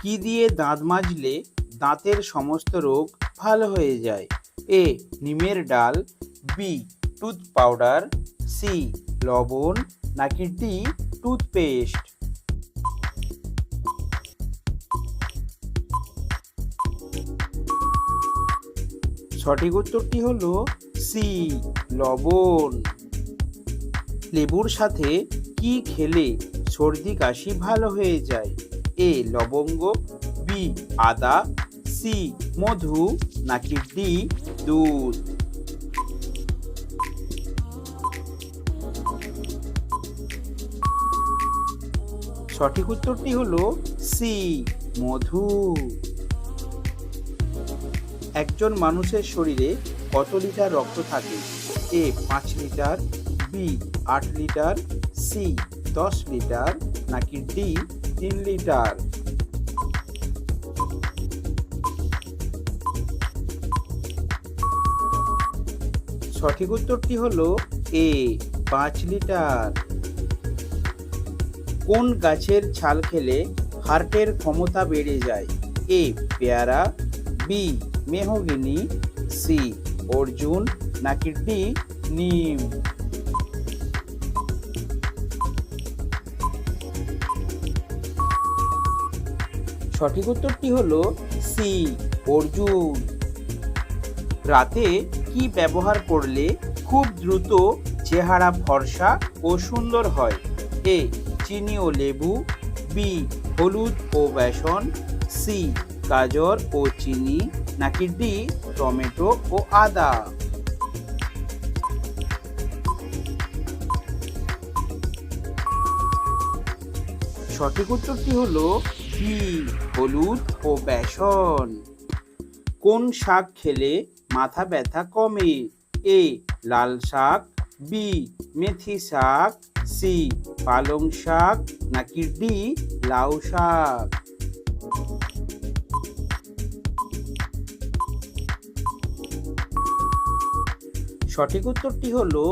কি দিয়ে দাঁত মাজলে দাঁতের সমস্ত রোগ ভালো হয়ে যায়? এ নিমের ডাল, বি টুথ পাউডার, সি লবণ, নাকি ডি টুথপেস্ট? সঠিক উত্তরটি হলো সি লবণ। লেবুর সাথে কি খেলে সর্দি কাশি ভালো হয়ে যায়? এ লবঙ্গ, বি আদা, সি মধু, নাকি ডি দুধ? সঠিক উত্তরটি হলো সি মধু। একজন মানুষের শরীরে কত লিটার রক্ত থাকে? A 5 litre, B 8 litre, C 10 litre, নাকি ডি 3 লিটার? সঠিক উত্তরটি হলো এ 5 লিটার। কোন গাছের ছাল খেলে হার্টের ক্ষমতা বেড়ে যায়? এ পেয়ারা, বি মেহগিনি, সি অর্জুন, নাকি ডি নিম? সঠিক উত্তরটি হলো সি অর্জুন। রাতে কি ব্যবহার করলে খুব দ্রুত চেহারা ফর্সা ও সুন্দর হয়? এ চিনি ও লেবু, বি হলুদ ও বেসন, সি গাজর ও চিনি, নাকি ডি টমেটো ও আদা? সঠিক উত্তরটি হলো বি হলুদ ও বেসন। কোন শাক খেলে মাথা ব্যথা কমে? এ লাল শাক, বি মেথি শাক, সি পালং শাক, নাকি ডি লাউ শাক? সঠিক উত্তরটি হলো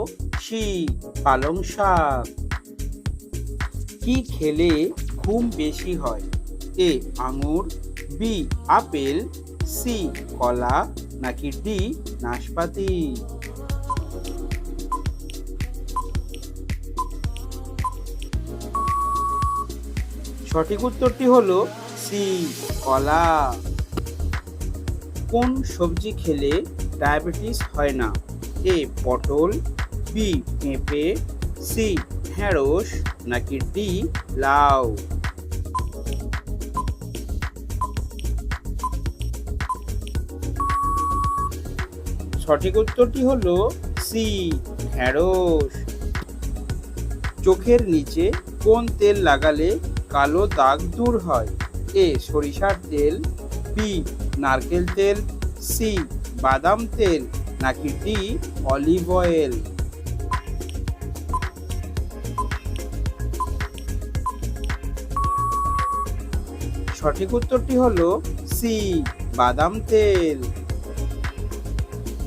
সি পালং শাক। কি খেলে ঘুম বেশি হয়? এ আঙুর, বি আপেল, সি কলা, নাকি ডি নাশপাতি? সঠিক উত্তরটি হলো সি কলা। কোন সবজি খেলে ডায়াবেটিস হয় না? এ পটল, বি পেঁপে, সি ঢেঁড়স, নাকি ডি লাউ? সঠিক উত্তরটি হলো সি ঢেঁড়স। চোখের নিচে কোন তেল লাগালে কালো দাগ দূর হয়? এ সরিষার তেল, বি নারকেল তেল, সি বাদাম তেল, নাকি ডি অলিভ অয়েল? সঠিক উত্তরটি হলো সি বাদাম তেল।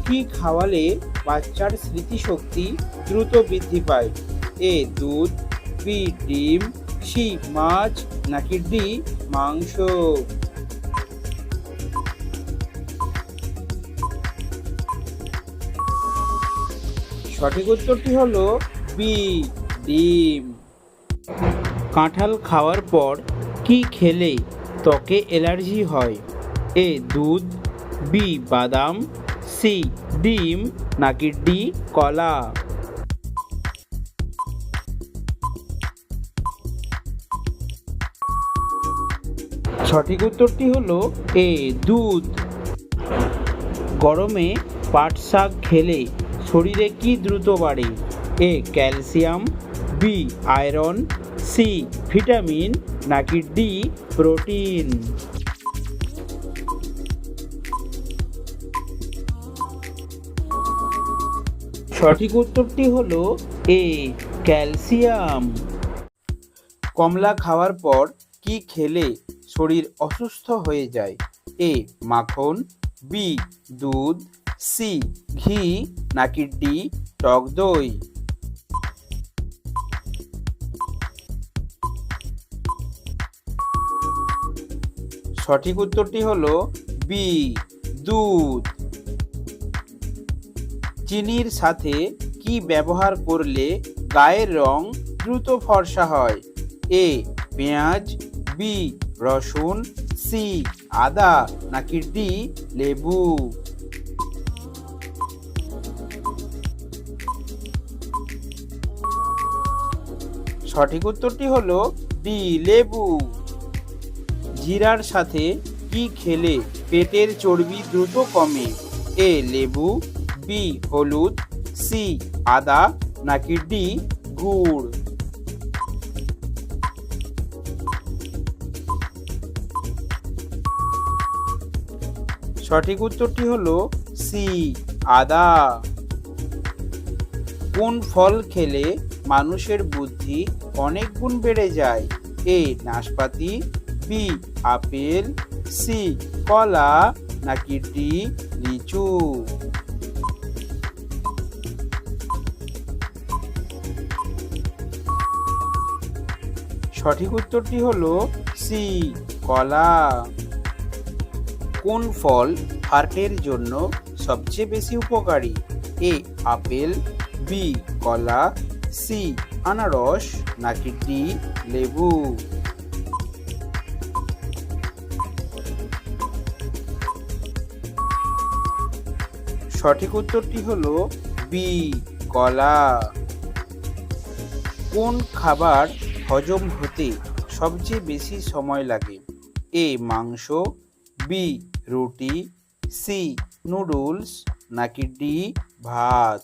কি খাওয়ালে বাচ্চার স্মৃতিশক্তি দ্রুত বৃদ্ধি পায়? এ দুধ, বি ডিম, সি মাছ, নাকি ডি মাংস? সঠিক উত্তরটি হলো বি ডিম। কাঁঠাল খাওয়ার পর কি খেলে ত্বকে অ্যালার্জি হয়? এ দুধ, বি বাদাম, সি ডিম, নাকি ডি কলা? সঠিক উত্তরটি হলো এ দুধ। গরমে পাট শাক খেলে শরীরে কি দ্রুত বাড়ে? A calcium, B iron, C vitamin, নাকি ডি প্রোটিন? সঠিক উত্তরটি হলো এ ক্যালসিয়াম। কমলা খাওয়ার পর কি খেলে শরীর অসুস্থ হয়ে যায়? এ মাখন, বি দুধ, সি ঘি, নাকি ডি টক দই? সঠিক উত্তরটি হলো বি, দুধ। চিনির সাথে কি ব্যবহার করলে গায়ের রং দ্রুত ফর্সা হয়? এ, পেঁয়াজ, বি, রসুন, সি, আদা, নাকি ডি, লেবু? সঠিক উত্তরটি হলো ডি, লেবু। জিরার সাথে কি খেলে পেটের চর্বি দ্রুত কমে? এ, লেবু, বি, হলুদ, সি, আদা, নাকি ডি, গুড়? সঠিক উত্তরটি হলো সি, আদা। কোন ফল খেলে মানুষের বুদ্ধি অনেক গুণ বেড়ে যায়? এ, নাশপাতি, বি, আপেল, সি, কলা, নাকি ডি, লিচু? সঠিক উত্তরটি হলো সি, কলা। কোন ফল হার্টের জন্য সবচেয়ে বেশি উপকারী? এ, আপেল, বি, কলা, সি, আনারস, নাকি ডি, লেবু? সঠিক উত্তরটি হলো বি, কলা। কোন খাবার হজম হতে সবচেয়ে বেশি সময় লাগে? এ, মাংস, বি, রুটি, সি, নুডলস, নাকি ডি, ভাত?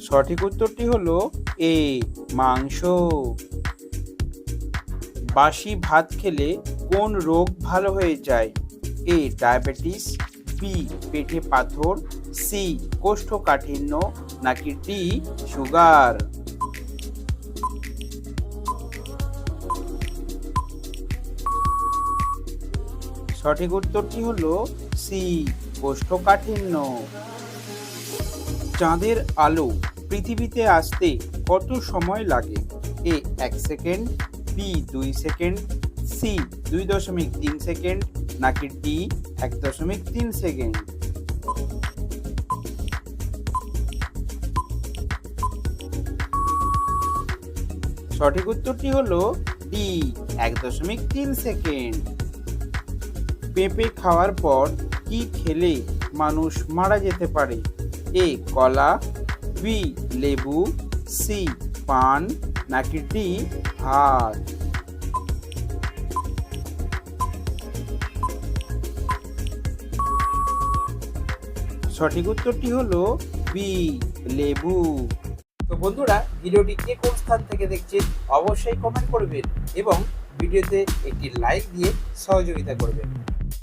সঠিক উত্তরটি হলো এ, মাংস। বাসি ভাত খেলে কোন রোগ ভালো হয়ে যায়? এ, ডায়াবেটিস, বি, পেটে পাথর, সি, কোষ্ঠকাঠিন্য, নাকি ডি, সুগার? সঠিক উত্তরটি হলো সি, কোষ্ঠকাঠিন্য। চাঁদের আলো পৃথিবীতে আসতে কত সময় লাগে? A, 1 second, B, 2 second, C, 2.3 second, নাকি ডি, 1.3 সেকেন্ড? সঠিক উত্তরটি হলো ডি, 1.3 সেকেন্ড। পেঁপে খাওয়ার পর কি খেলে মানুষ মারা যেতে পারে? এ, কলা, বি, লেবু, সি, পান, নাকি ডি, ভাত? সঠিক উত্তরটি হলো বি, লেবু। তো বন্ধুরা, ভিডিওটি কে কোন স্থান থেকে দেখছেন অবশ্যই কমেন্ট করবেন এবং ভিডিওতে একটি লাইক দিয়ে সহযোগিতা করবেন।